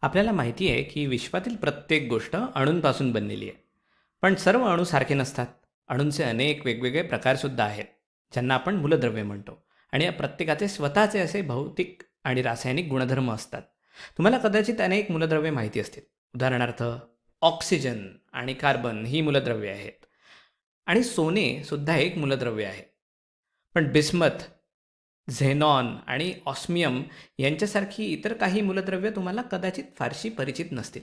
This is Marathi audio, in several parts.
आपल्याला माहिती आहे की विश्वातील प्रत्येक गोष्ट अणूंपासून बनलेली आहे. पण सर्व अणू सारखे नसतात. अणूंचे अनेक वेगवेगळे प्रकारसुद्धा आहेत, ज्यांना आपण मूलद्रव्ये म्हणतो. आणि या प्रत्येकाचे स्वतःचे असे भौतिक आणि रासायनिक गुणधर्म असतात. तुम्हाला कदाचित अनेक मूलद्रव्ये माहिती असतील. उदाहरणार्थ, ऑक्सिजन आणि कार्बन ही मूलद्रव्ये आहेत. आणि सोने सुद्धा एक मूलद्रव्य आहे. पण बिस्मथ, झेनॉन आणि ऑस्मियम यांच्यासारखी इतर काही मूलद्रव्ये तुम्हाला कदाचित फारशी परिचित नसतील.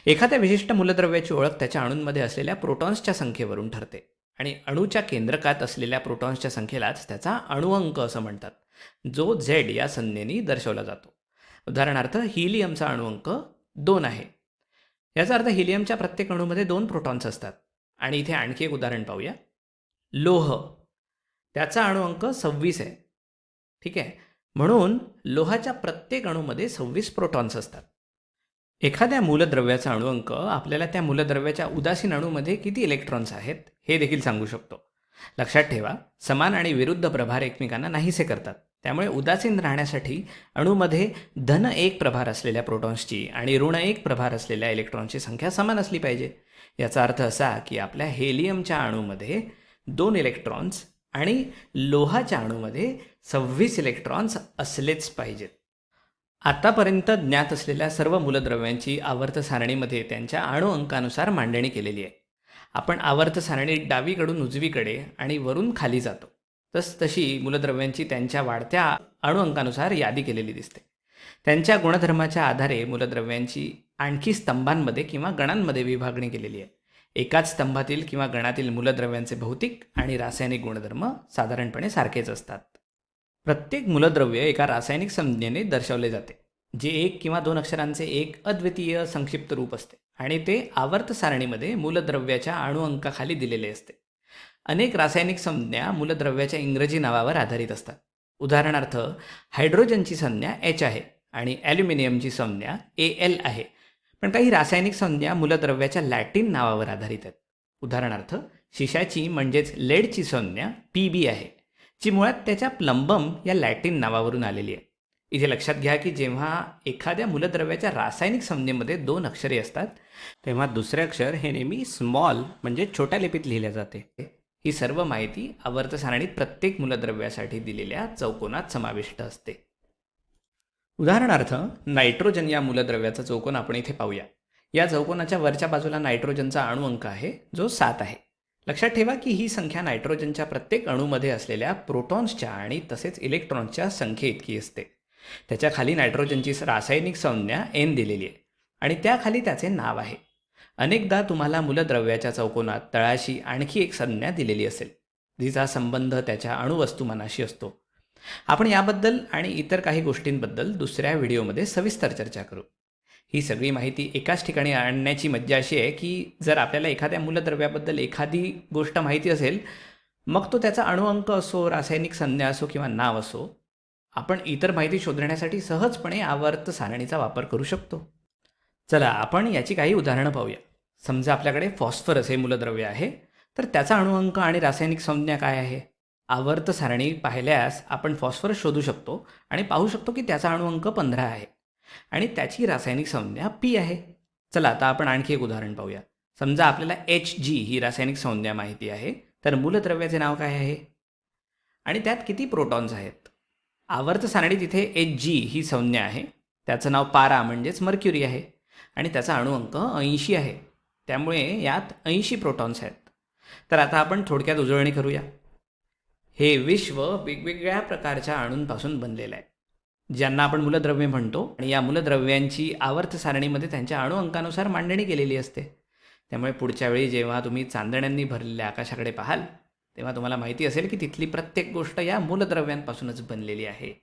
एखाद्या विशिष्ट मूलद्रव्याची ओळख त्याच्या अणूंमध्ये असलेल्या प्रोटॉन्सच्या संख्येवरून ठरते. आणि अणूच्या केंद्रकात असलेल्या प्रोटॉन्सच्या संख्येलाच त्याचा अणुअंक असं म्हणतात, जो झेड या संज्ञेने दर्शवला जातो. उदाहरणार्थ, हिलियमचा अणुअंक 2 आहे. याचा अर्थ हिलियमच्या प्रत्येक अणूमध्ये 2 प्रोटॉन्स असतात. आणि इथे आणखी एक उदाहरण पाहूया. लोह, त्याचा अणुअंक 26 आहे. ठीक आहे. म्हणून लोहाच्या प्रत्येक अणूमध्ये 26 प्रोटॉन्स असतात. एखाद्या मूलद्रव्याचा अणुअंक आपल्याला त्या मूलद्रव्याच्या उदासीन अणूमध्ये किती इलेक्ट्रॉन्स आहेत हे देखील सांगू शकतो. लक्षात ठेवा, समान आणि विरुद्ध प्रभार एकमेकांना नाहीसे करतात. त्यामुळे उदासीन राहण्यासाठी अणूमध्ये धन 1 प्रभार असलेल्या प्रोटॉन्सची आणि ऋण 1 प्रभार असलेल्या इलेक्ट्रॉनची संख्या समान असली पाहिजे. याचा अर्थ असा की आपल्या हेलियमच्या अणूमध्ये 2 इलेक्ट्रॉन्स आणि लोहाच्या अणूमध्ये 26 इलेक्ट्रॉन्स असलेच पाहिजेत. आतापर्यंत ज्ञात असलेल्या सर्व मूलद्रव्यांची आवर्त सारणीमध्ये त्यांच्या अणुअंकानुसार मांडणी केलेली आहे. आपण आवर्त सारणीत डावीकडून उजवीकडे आणि वरून खाली जातो. तशी मूलद्रव्यांची त्यांच्या वाढत्या अणुअंकानुसार यादी केलेली दिसते. त्यांच्या गुणधर्माच्या आधारे मूलद्रव्यांची आणखी स्तंभांमध्ये किंवा गणांमध्ये विभागणी केलेली आहे. एकाच स्तंभातील किंवा गणातील मूलद्रव्यांचे भौतिक आणि रासायनिक गुणधर्म साधारणपणे सारखेच असतात. प्रत्येक मूलद्रव्य एका रासायनिक संज्ञेने दर्शवले जाते, जे 1 किंवा 2 अक्षरांचे एक अद्वितीय संक्षिप्त रूप असते आणि ते आवर्त सारणीमध्ये मूलद्रव्याच्या अणुअंकाखाली दिलेले असते. अनेक रासायनिक संज्ञा मूलद्रव्याच्या इंग्रजी नावावर आधारित असतात. उदाहरणार्थ, हायड्रोजनची संज्ञा H आहे आणि ॲल्युमिनियमची संज्ञा Al आहे. पण काही रासायनिक संज्ञा मूलद्रव्याच्या लॅटिन नावावर आधारित आहेत. उदाहरणार्थ, शिशाची म्हणजेच लेडची संज्ञा Pb आहे, जी मुळात त्याच्या प्लंबम या लॅटिन नावावरून आलेली आहे. इथे लक्षात घ्या की जेव्हा एखाद्या मूलद्रव्याच्या रासायनिक संज्ञेमध्ये 2 अक्षरे असतात, तेव्हा दुसरे अक्षर हे नेहमी स्मॉल म्हणजे छोट्या लिपीत लिहिले जाते. ही सर्व माहिती आवर्त सारणीत प्रत्येक मूलद्रव्यासाठी दिलेल्या चौकोनात समाविष्ट असते. उदाहरणार्थ, नायट्रोजन या मूलद्रव्याचा चौकोन आपण इथे पाहूया. या चौकोनाच्या वरच्या बाजूला नायट्रोजनचा अणुअंक आहे, जो 7 आहे. लक्षात ठेवा की ही संख्या नायट्रोजनच्या प्रत्येक अणूमध्ये असलेल्या प्रोटॉन्सच्या आणि तसेच इलेक्ट्रॉन्सच्या संख्येइतकी असते. त्याच्या खाली नायट्रोजनची रासायनिक संज्ञा N दिलेली आहे आणि त्याखाली त्याचे नाव आहे. अनेकदा तुम्हाला मूलद्रव्याच्या चौकोनात तळाशी आणखी एक संज्ञा दिलेली असेल, जिचा संबंध त्याच्या अणुवस्तुमानाशी असतो. आपण याबद्दल आणि इतर काही गोष्टींबद्दल दुसऱ्या व्हिडिओमध्ये सविस्तर चर्चा करू. ही सगळी माहिती एकाच ठिकाणी आणण्याची मज्जा अशी आहे की जर आपल्याला एखाद्या मूलद्रव्याबद्दल एखादी गोष्ट माहिती असेल, मग तो त्याचा अणुअंक असो, रासायनिक संज्ञा असो किंवा नाव असो, आपण इतर माहिती शोधण्यासाठी सहजपणे आवर्त सारणीचा वापर करू शकतो. चला, आपण याची काही उदाहरणं पाहूया. समजा आपल्याकडे फॉस्फरस हे मूलद्रव्य आहे, तर त्याचा अणुअंक आणि रासायनिक संज्ञा काय आहे? आवर्त सारणी पाहिल्यास आपण फॉस्फरस शोधू शकतो आणि पाहू शकतो की त्याचा अणुअंक 15 आहे आणि त्याची रासायनिक संज्ञा P आहे. चला, आता आपण आणखी एक उदाहरण पाहूया. समजा आपल्याला Hg ही रासायनिक संज्ञा माहिती आहे, तर मूलद्रव्याचे नाव काय आहे आणि त्यात किती प्रोटॉन्स आहेत? आवर्त सारणीत इथे Hg ही संज्ञा आहे. त्याचं नाव पारा म्हणजेच मर्क्युरी आहे आणि त्याचा अणुअंक 80 आहे. त्यामुळे यात 80 प्रोटॉन्स आहेत. तर आता आपण थोडक्यात उजळणी करूया. हे विश्व वेगवेगळ्या प्रकारच्या अणूंपासून बनलेलं आहे, ज्यांना आपण मूलद्रव्ये म्हणतो. आणि या मूलद्रव्यांची आवर्त सारणीमध्ये त्यांच्या अणुअंकानुसार मांडणी केलेली असते. त्यामुळे पुढच्या वेळी जेव्हा तुम्ही चांदण्यांनी भरलेल्या आकाशाकडे पाहाल, तेव्हा तुम्हाला माहिती असेल की तिथली प्रत्येक गोष्ट या मूलद्रव्यांपासूनच बनलेली आहे.